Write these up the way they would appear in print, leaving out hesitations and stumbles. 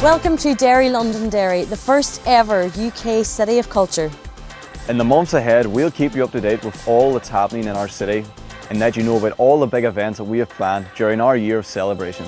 Welcome to Derry Londonderry, the first ever UK City of Culture. In the months ahead, we'll keep you up to date with all that's happening in our city and let you know about all the big events that we have planned during our year of celebration.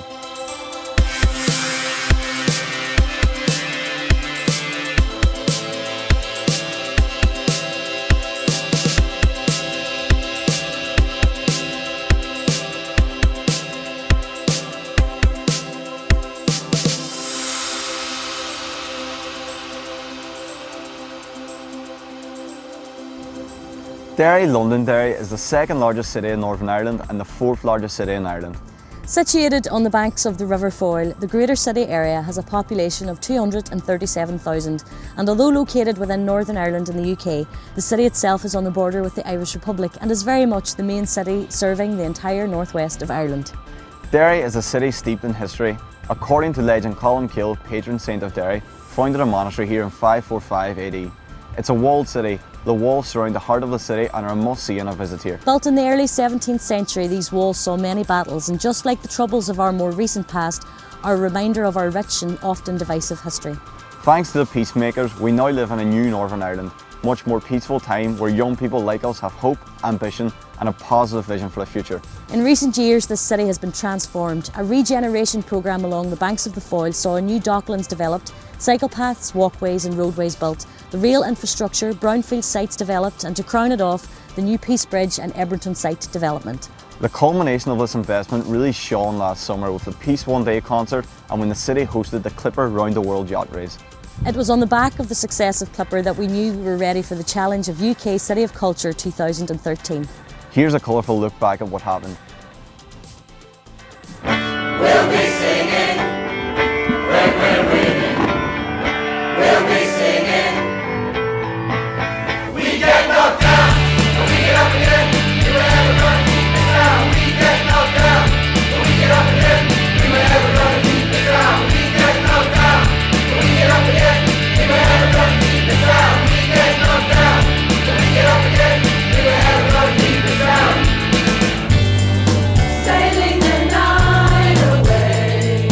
Derry Londonderry is the second largest city in Northern Ireland and the fourth largest city in Ireland. Situated on the banks of the River Foyle, the Greater City area has a population of 237,000, and although located within Northern Ireland in the UK, the city itself is on the border with the Irish Republic and is very much the main city serving the entire northwest of Ireland. Derry is a city steeped in history. According to legend, Columcille, patron saint of Derry, founded a monastery here in 545 AD. It's a walled city. The walls surround the heart of the city and are a must-see on a visit here. Built in the early 17th century, these walls saw many battles, and just like the troubles of our more recent past, are a reminder of our rich and often divisive history. Thanks to the peacemakers, we now live in a new Northern Ireland, much more peaceful time where young people like us have hope, ambition and a positive vision for the future. In recent years, this city has been transformed. A regeneration programme along the banks of the Foyle saw new docklands developed, cycle paths, walkways and roadways built, the rail infrastructure, brownfield sites developed, and to crown it off, the new Peace Bridge and Ebrington site development. The culmination of this investment really shone last summer with the Peace One Day concert and when the city hosted the Clipper Round the World Yacht Race. It was on the back of the success of Clipper that we knew we were ready for the challenge of UK City of Culture 2013. Here's a colourful look back at what happened. We'll be singing when we're winning. We'll be singing. We get knocked down, but we get up again. We were never gonna keep this down. We get knocked down, but we get up again. We were never gonna keep this down. We get knocked down, but we get up again. We were never gonna keep this down. We get knocked down, but we get up again. We were never gonna keep this down. Sailing the night away,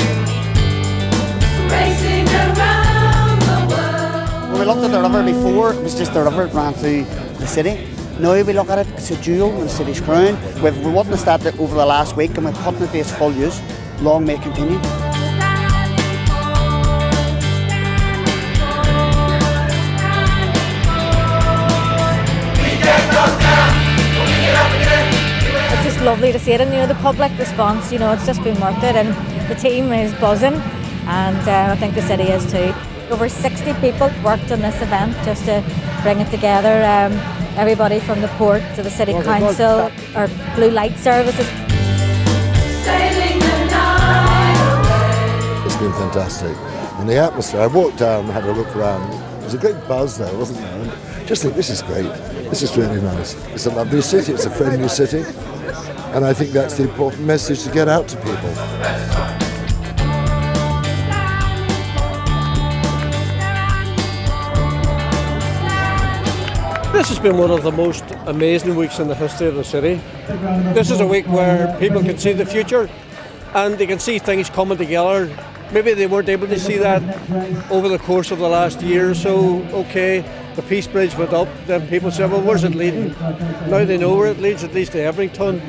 racing around the world. When we looked at the river before, it was just the river that ran through the city. Now we look at it, it's a jewel in the city's crown. We've witnessed that over the last week and we're putting it to its full use. Long may it continue. It's just lovely to see it, and the public response, it's just been worth it, and the team is buzzing, and I think the city is too. Over 60 people worked on this event just to bring it together, everybody from the port to the city council, our blue light services. Sailing the night away. It's been fantastic, and the atmosphere, I walked down and had a look around, there was a great buzz there, wasn't there? And just think, this is great, this is really nice. It's a lovely city, it's a friendly city, and I think that's the important message to get out to people. This has been one of the most amazing weeks in the history of the city. This is a week where people can see the future and they can see things coming together. Maybe they weren't able to see that over the course of the last year or so. Okay, the Peace Bridge went up, then people said, well, where's it leading? Now they know where it leads to Ebrington,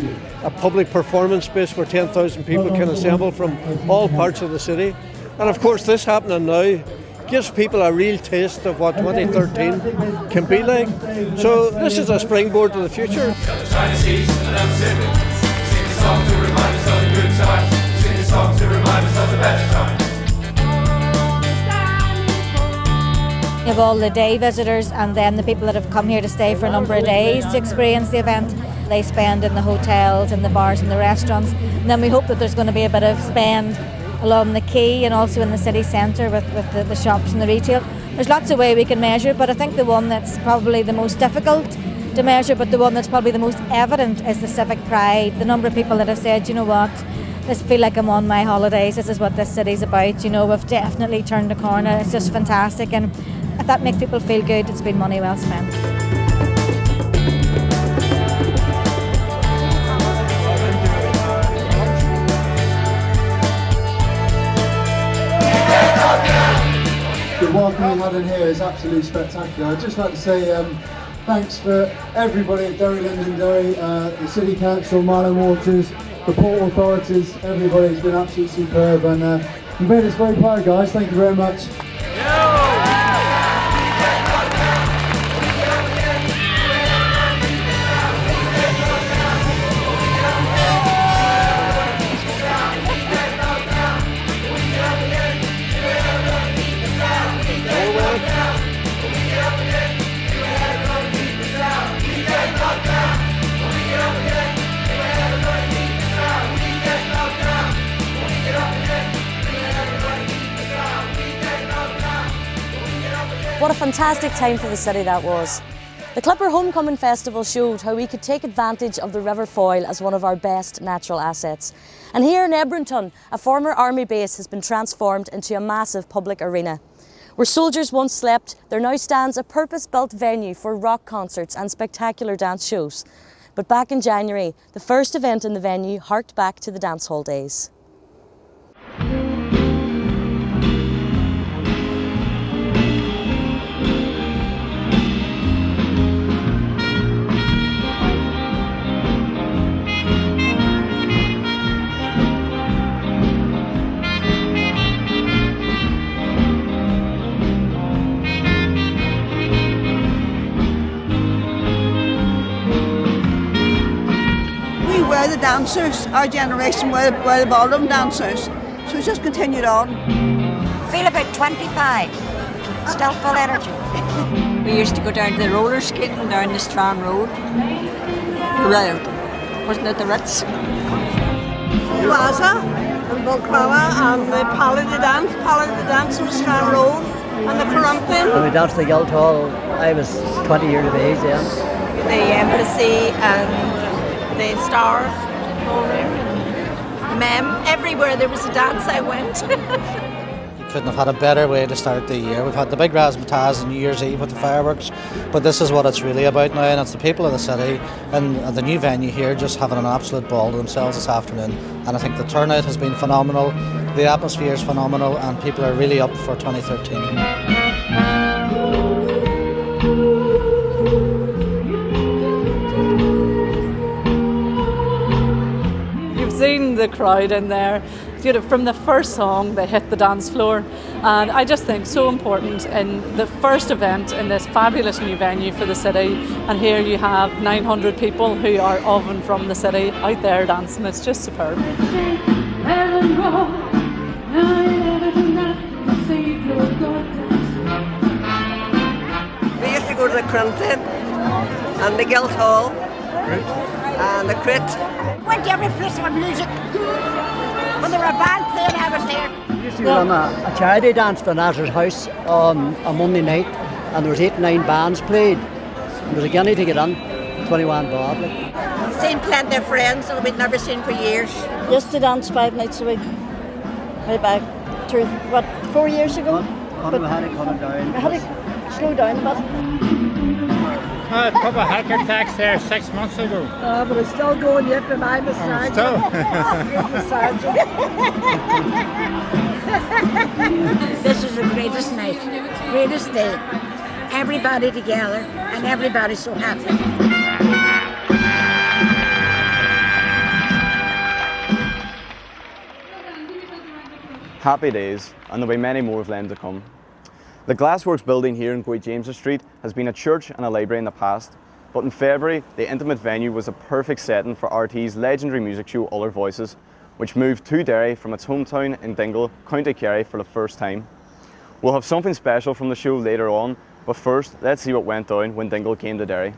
a public performance space where 10,000 people can assemble from all parts of the city. And of course this happening now gives people a real taste of what 2013 can be like. So this is a springboard to the future. You have all the day visitors and then the people that have come here to stay for a number of days to experience the event. They spend in the hotels and the bars and the restaurants. And then we hope that there's going to be a bit of spend along the quay and also in the city centre with the shops and the retail. There's lots of ways we can measure, but I think the one that's probably the most difficult to measure, but the one that's probably the most evident is the civic pride. The number of people that have said, you know what, this feel like I'm on my holidays, this is what this city's about, we've definitely turned the corner, it's just fantastic, and if that makes people feel good, it's been money well spent. We get knocked had in here is absolutely spectacular. I'd just like to say thanks for everybody at Derry Londonderry, the City Council, Marlon Waters, the Port authorities, everybody's been absolutely superb, and you've made us very proud, guys. Thank you very much. What a fantastic time for the city that was. The Clipper Homecoming Festival showed how we could take advantage of the River Foyle as one of our best natural assets. And here in Ebrington, a former army base has been transformed into a massive public arena. Where soldiers once slept, there now stands a purpose-built venue for rock concerts and spectacular dance shows. But back in January, the first event in the venue harked back to the dancehall days. We're the dancers, our generation were the ballroom dancers, so it's just continued on. Feel about 25, still full energy. We used to go down to the roller skating down the Strand Road. Wasn't it the Ritz? Plaza and Balclava and the Palais de Dance on Strand Road and the Corrumpton. When we danced the Guildhall, I was 20 years of age then. The Embassy and the Star, Mem, everywhere there was a dance I went. You couldn't have had a better way to start the year. We've had the big razzmatazz on New Year's Eve with the fireworks, but this is what it's really about now, and it's the people of the city and the new venue here just having an absolute ball to themselves this afternoon. And I think the turnout has been phenomenal, the atmosphere is phenomenal, and people are really up for 2013. Seen the crowd in there, you know, from the first song they hit the dance floor, and I just think so important in the first event in this fabulous new venue for the city, and here you have 900 people who are of and from the city out there dancing. It's just superb. We used to go to the Crumpton and the Guildhall and the Crit. Went to every place for music. When there were a band playing, I was there. We used to run a charity dance for Nazar's House on a Monday night, and there was 8 or 9 bands played. And there was a guinea to get in, 21 bob. Seen plenty of friends that we'd never seen for years. Used to dance 5 nights a week. Way back 4 years ago? But we had to cut it down. We had to slow down a bit. A couple of heart attacks there 6 months ago. But it's still going yet, and I'm a sergeant. This is the greatest night, greatest day. Everybody together and everybody so happy. Happy days, and there'll be many more of them to come. The Glassworks building here in Great James Street has been a church and a library in the past, but in February, the intimate venue was a perfect setting for RT's legendary music show Other Voices, which moved to Derry from its hometown in Dingle, County Kerry for the first time. We'll have something special from the show later on, but first, let's see what went down when Dingle came to Derry.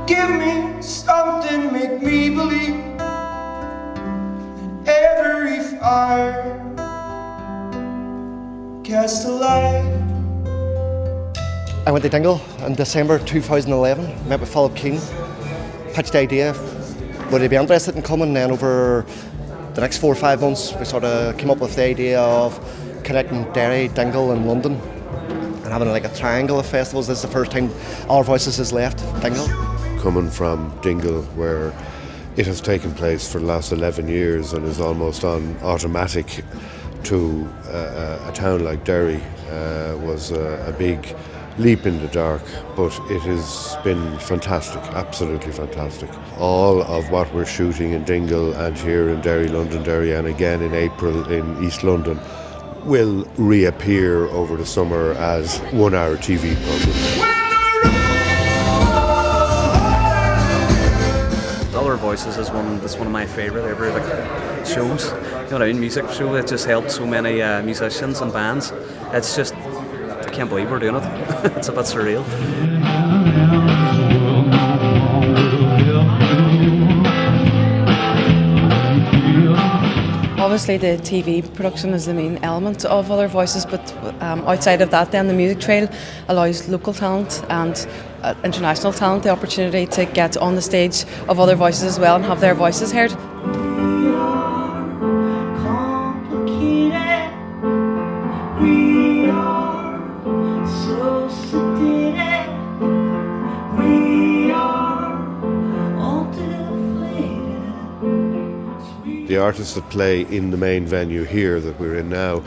Give me something, make me believe that every fire casts a light. I went to Dingle in December 2011, met with Philip Keane, pitched the idea with would they be interested in coming? Then over the next 4 or 5 months, we sort of came up with the idea of connecting Derry, Dingle and London and having like a triangle of festivals. This is the first time Our Voices has left Dingle. Coming from Dingle, where it has taken place for the last 11 years and is almost on automatic to a town like Derry, was a big leap in the dark, but it has been fantastic, absolutely fantastic. All of what we're shooting in Dingle and here in Derry Londonderry and again in April in East London will reappear over the summer as 1-hour TV programmes. Other Voices is one of my favourite ever shows. You know what I mean? Music show that just helped so many musicians and bands. It's just, I can't believe we're doing it. It's a bit surreal. Obviously the TV production is the main element of Other Voices, but outside of that then the music trail allows local talent and international talent the opportunity to get on the stage of Other Voices as well and have their voices heard. The artists that play in the main venue here that we're in now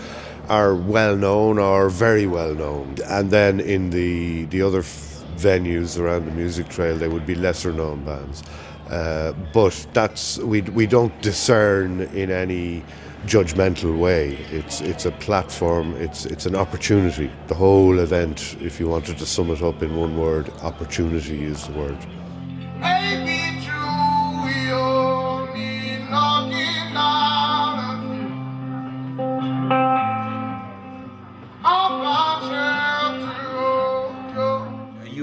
are well known or very well known, and then in the other venues around the music trail they would be lesser known bands, but that's we don't discern in any judgmental way. It's a platform, it's an opportunity. The whole event, if you wanted to sum it up in one word, opportunity is the word.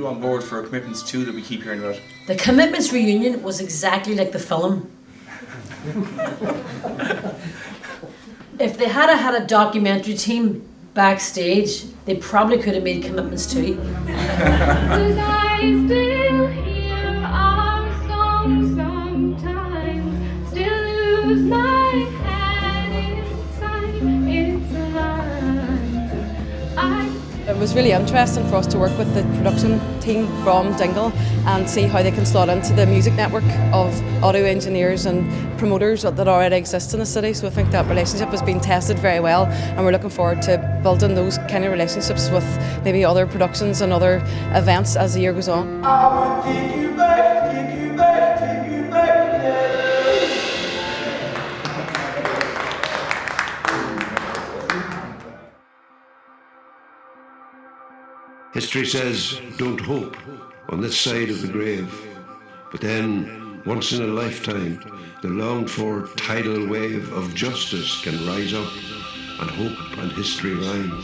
On board for Commitments 2 that we keep hearing about? The Commitments reunion was exactly like the film. If they had a documentary team backstage, they probably could have made Commitments 2. Cause I still hear our song sometimes, still lose my head inside lines. It was really interesting for us to work with the production team from Dingle and see how they can slot into the music network of audio engineers and promoters that already exist in the city. So I think that relationship has been tested very well, and we're looking forward to building those kind of relationships with maybe other productions and other events as the year goes on. I will take you back, take you back, take you back, yeah. History says, don't hope on this side of the grave. But then, once in a lifetime, the longed-for tidal wave of justice can rise up, and hope and history rhyme.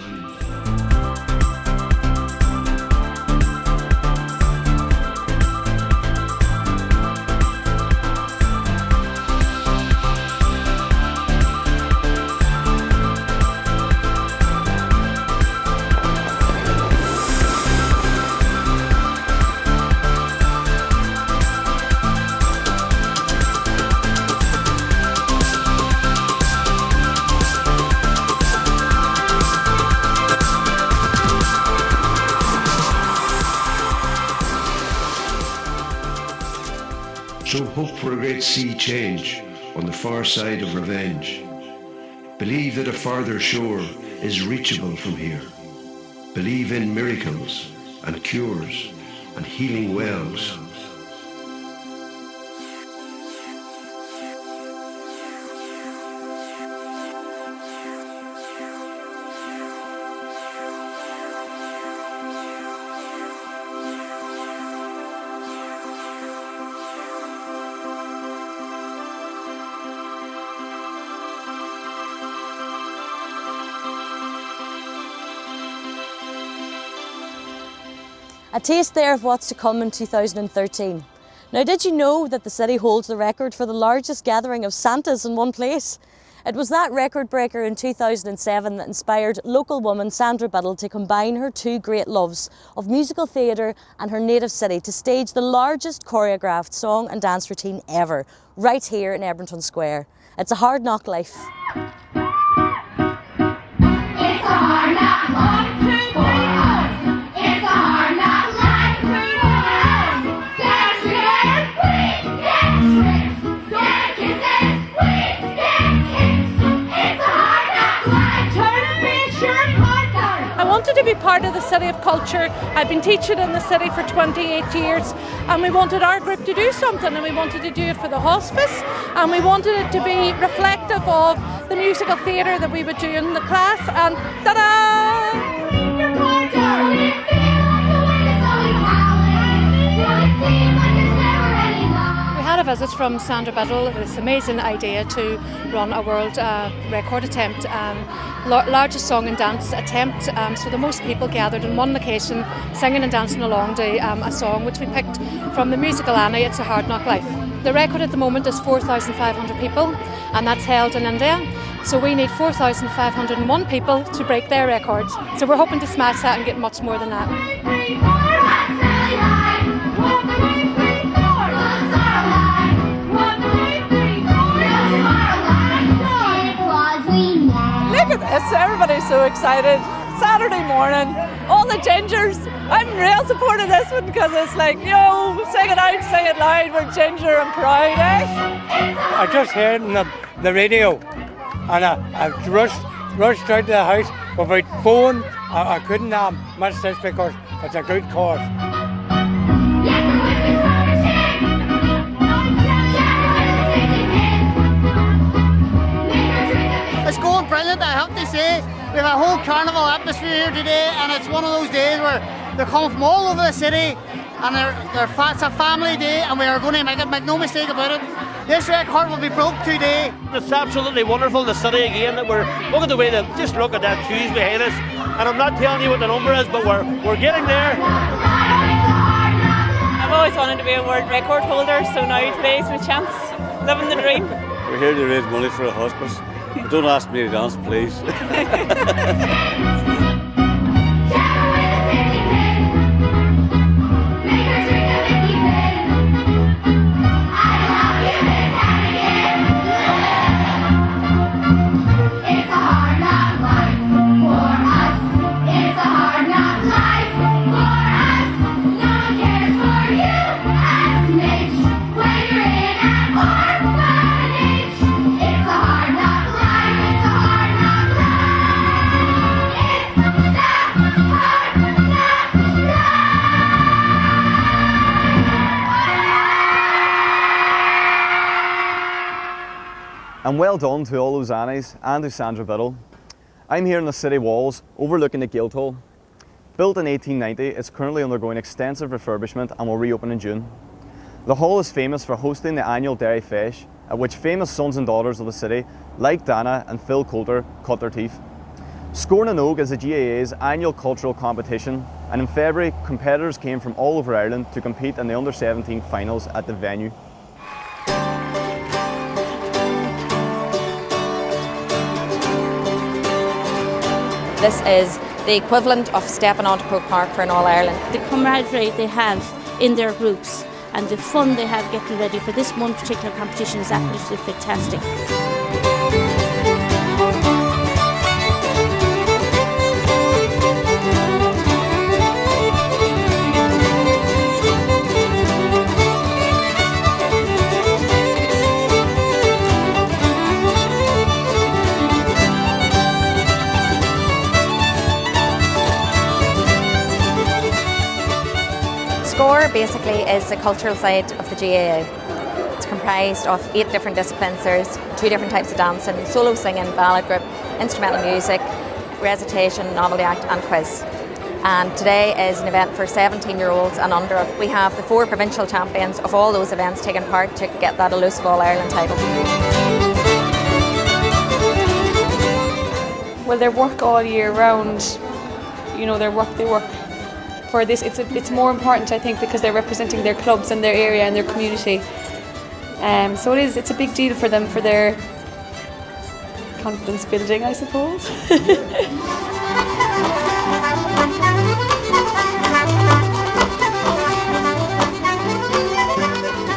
So hope for a great sea change on the far side of revenge. Believe that a farther shore is reachable from here. Believe in miracles and cures and healing wells. A taste there of what's to come in 2013. Now, did you know that the city holds the record for the largest gathering of Santas in one place? It was that record breaker in 2007 that inspired local woman Sandra Biddle to combine her two great loves of musical theatre and her native city to stage the largest choreographed song and dance routine ever, right here in Edmonton Square. It's a hard knock life. It's a hard knock life for us. It's a hard knock life for us. Scared scared, we get tricked. Scared kisses, we get kicked. It's a hard knock life. Turn and reach your partner. I wanted to be part of the City of Culture. I've been teaching in the city for 28 years and we wanted our group to do something, and we wanted to do it for the hospice, and we wanted it to be reflective of the musical theatre that we would do in the class, and ta-da! Your partner, will it feel like the wind is always howling? Will it seem like there's never any line? We had a visit from Sandra Biddle with this amazing idea to run a world record attempt, largest song and dance attempt. So the most people gathered in one location, singing and dancing along to a song which we picked from the musical Annie, It's a Hard Knock Life. The record at the moment is 4,500 people, and that's held in India. So we need 4,501 people to break their record. So we're hoping to smash that and get much more than that. Look at this, everybody's so excited. Saturday morning, all the gingers. I'm real support of this one because it's like, yo, sing it out, sing it loud, we're ginger and proud, eh? I just heard on the radio and I rushed out to the house without phone. I couldn't miss this because it's a good cause. It's going brilliant, I have to say. We have a whole carnival atmosphere here today, and it's one of those days where they're coming from all over the city, and it's a family day, and we are going to make no mistake about it. This record will be broke today. It's absolutely wonderful, the city again, that we're, look at the way that, just look at that queues behind us, and I'm not telling you what the number is, but we're getting there. I've always wanted to be a world record holder, so now today's my chance, living the dream. We're here to raise money for a hospice. But don't ask me to dance, please. And well done to all those Annies and to Sandra Biddle. I'm here in the city walls overlooking the Guildhall. Built in 1890, it's currently undergoing extensive refurbishment and will reopen in June. The hall is famous for hosting the annual Derry Feis, at which famous sons and daughters of the city, like Dana and Phil Coulter, cut their teeth. Scoring an Oak is the GAA's annual cultural competition, and in February, competitors came from all over Ireland to compete in the under-17 finals at the venue. This is the equivalent of stepping onto Croke Park for an All-Ireland. The camaraderie they have in their groups and the fun they have getting ready for this one particular competition is absolutely fantastic. Score basically is the cultural side of the GAA. It's comprised of 8 different disciplines. There's 2 different types of dancing: solo singing, ballad group, instrumental music, recitation, novelty act and quiz. And today is an event for 17-year-olds and under. We have the 4 provincial champions of all those events taking part to get that elusive All-Ireland title. Well, they work all year round. You know, they work for this. It's more important, I think, because they're representing their clubs and their area and their community. So it's a big deal for them, for their confidence building, I suppose.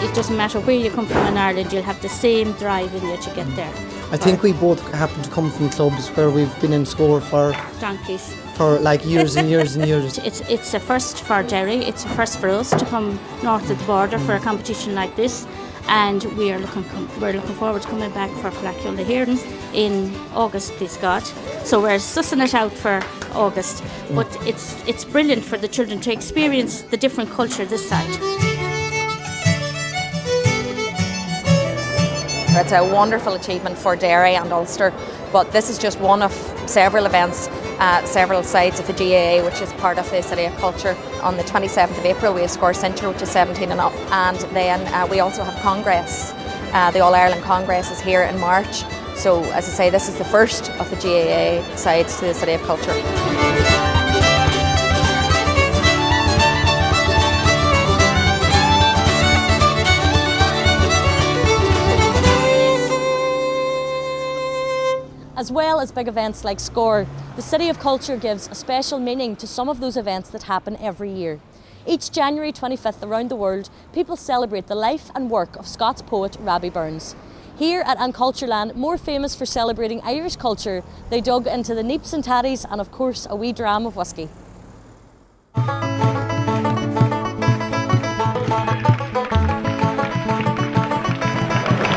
It doesn't matter where you come from in Ireland, you'll have the same drive in you to get there. I think we both happen to come from clubs where we've been in score for Donkeys. For like years and years and years. It's a first for Derry, it's a first for us to come north of the border for a competition like this, and we're looking forward to coming back for Flacula Hearing in August, please God. So we're sussing it out for August, but it's brilliant for the children to experience the different culture this side. It's a wonderful achievement for Derry and Ulster, but this is just one of several events, several sides of the GAA, which is part of the City of Culture. On the 27th of April we have Score Centre, which is 17 and up, and then we also have Congress. The All-Ireland Congress is here in March, so as I say, this is the first of the GAA sides to the City of Culture. As well as big events like Score, the City of Culture gives a special meaning to some of those events that happen every year. Each January 25th around the world, people celebrate the life and work of Scots poet Robbie Burns. Here at An Cultureland, more famous for celebrating Irish culture, they dug into the neeps and tatties and of course a wee dram of whisky.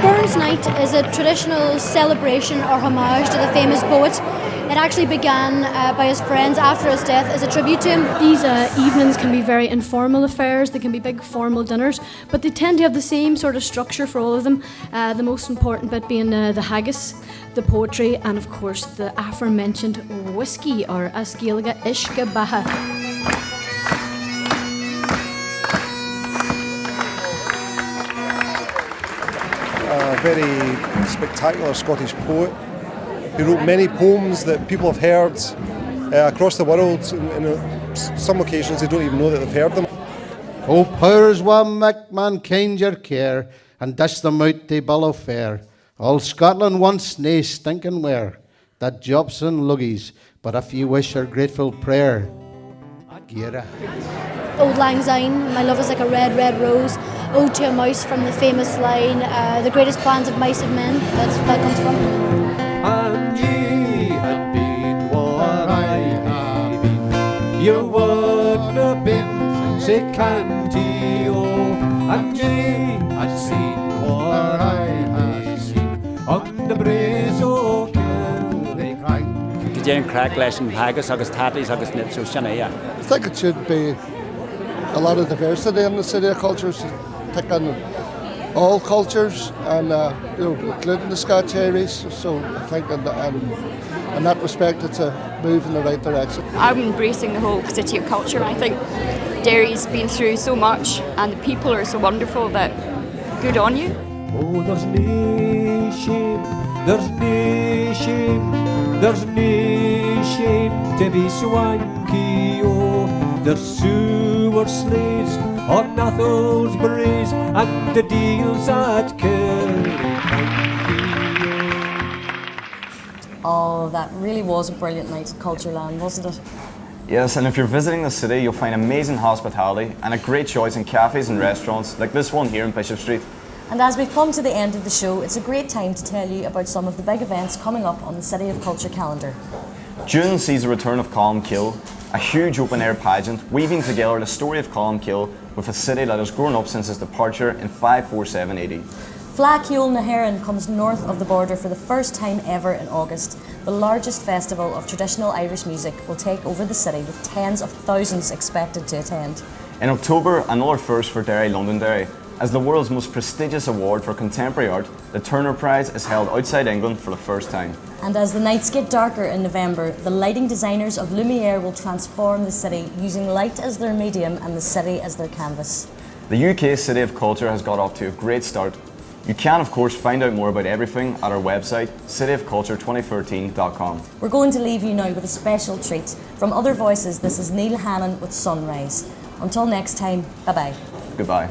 Burns Night is a traditional celebration or homage to the famous poet. It actually began by his friends after his death as a tribute to him. These evenings can be very informal affairs, they can be big formal dinners, but they tend to have the same sort of structure for all of them. The most important bit being the haggis, the poetry, and of course the aforementioned whiskey, or Ascilga Ishka Baha. A very spectacular Scottish poet who wrote many poems that people have heard across the world. In some occasions they don't even know that they've heard them. Oh, powers wa make mankind your care, and dish them out to billow fair. All Scotland wants nae stinking ware, that jobs and luggies, but if you wish your grateful prayer, Gira. Old Lang Syne, my love is like a red, red rose. Ode to a mouse from the famous line, the greatest plans of mice of men. That's where that comes from. And ye had been what I have been, you wouldn't have been sae canty, oh. And ye had seen what I had seen on the braes o' Killiecrank. Gidéan crack leis an haggis agus tatties agus nips so sinna, yeah. I think it should be a lot of diversity in the City of Culture, take on all cultures and including the Scotch Irish. So I think in that respect it's a move in the right direction. I'm embracing the whole City of Culture. I think Derry's been through so much and the people are so wonderful that good on you. Oh, there's nae shame, there's nae shame, there's nae shame to be swanky, oh. There's sewer sleighs on Atholl's braes and the deals at Killiecrank. Oh, that really was a brilliant night at Cultureland, wasn't it? Yes, and if you're visiting the city, you'll find amazing hospitality and a great choice in cafes and restaurants like this one here in Bishop Street. And as we've come to the end of the show, it's a great time to tell you about some of the big events coming up on the City of Culture calendar. June sees the return of Colmcille, a huge open-air pageant weaving together the story of Colmcille with a city that has grown up since its departure in 547 AD. Flacula Hearing comes north of the border for the first time ever in August. The largest festival of traditional Irish music will take over the city with tens of thousands expected to attend. In October, another first for Derry Londonderry. As the world's most prestigious award for contemporary art, the Turner Prize is held outside England for the first time. And as the nights get darker in November, the lighting designers of Lumiere will transform the city using light as their medium and the city as their canvas. The UK City of Culture has got off to a great start. You can of course find out more about everything at our website, cityofculture2013.com. We're going to leave you now with a special treat. From Other Voices, this is Neil Hannon with Sunrise. Until next time, bye-bye. Goodbye.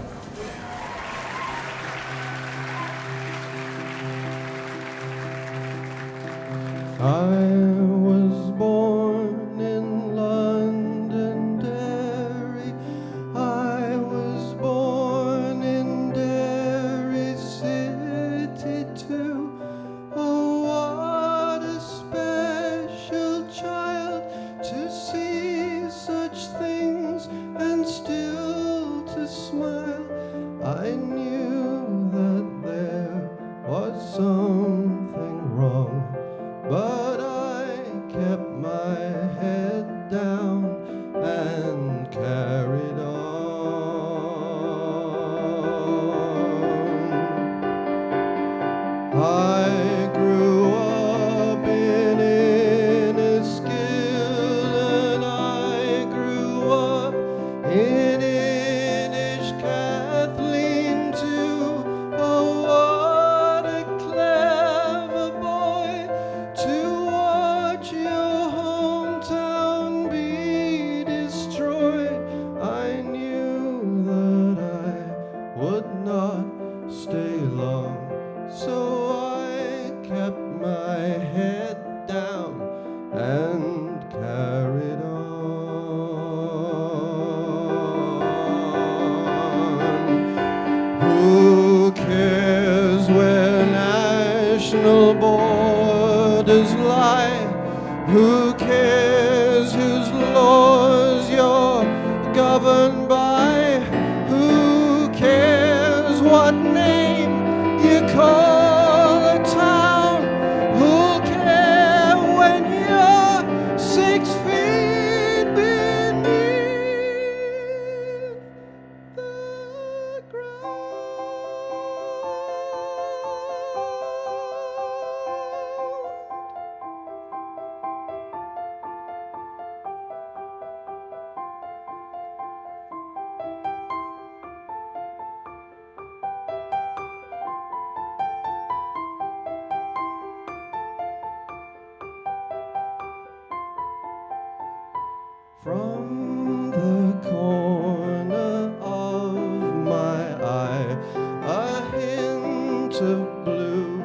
From the corner of my eye, a hint of blue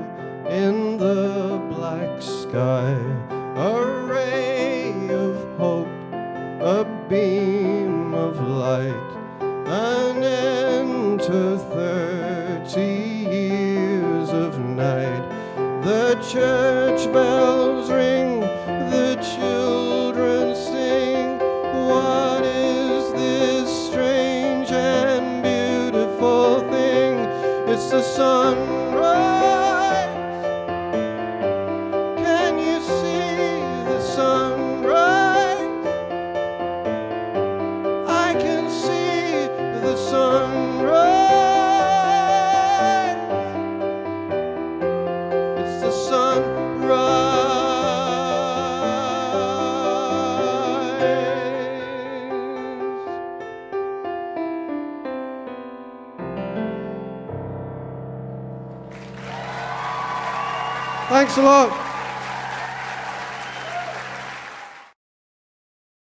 in the black sky, a ray of hope, a beam of light, an end to 30 years of night. The church bells ring, the children sing. What is this strange and beautiful thing? It's the sunrise. Can you see the sunrise? I can see the sunrise. It's the sunrise. Thanks a lot.